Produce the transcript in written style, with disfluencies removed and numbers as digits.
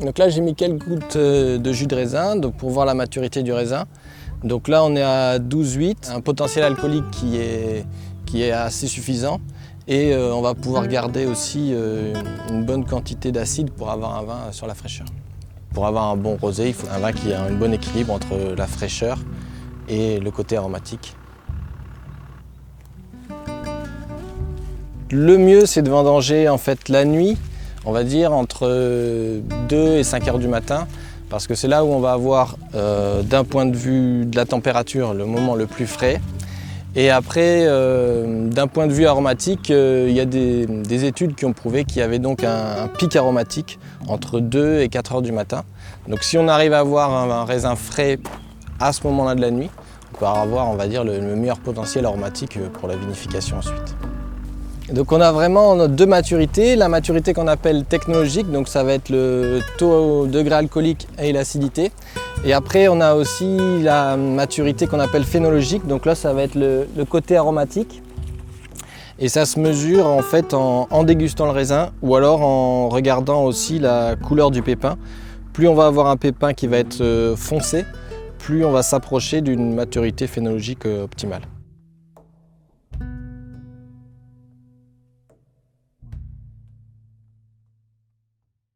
Donc là j'ai mis quelques gouttes de jus de raisin pour voir la maturité du raisin. Donc là on est à 12,8, un potentiel alcoolique qui est assez suffisant. Et on va pouvoir garder aussi une bonne quantité d'acide pour avoir un vin sur la fraîcheur. Pour avoir un bon rosé, il faut un vin qui a un bon équilibre entre la fraîcheur et le côté aromatique. Le mieux c'est de vendanger en fait la nuit, on va dire entre 2 et 5 heures du matin, parce que c'est là où on va avoir d'un point de vue de la température le moment le plus frais. Et après, d'un point de vue aromatique, il y a des études qui ont prouvé qu'il y avait donc un pic aromatique entre 2 et 4 heures du matin. Donc si on arrive à avoir un raisin frais à ce moment-là de la nuit, on peut avoir, on va dire, le meilleur potentiel aromatique pour la vinification ensuite. Donc on a vraiment deux maturités, la maturité qu'on appelle technologique, donc ça va être le taux degré alcoolique et l'acidité. Et après on a aussi la maturité qu'on appelle phénologique, donc là ça va être le côté aromatique. Et ça se mesure en fait en dégustant le raisin ou alors en regardant aussi la couleur du pépin. Plus on va avoir un pépin qui va être foncé, plus on va s'approcher d'une maturité phénologique optimale.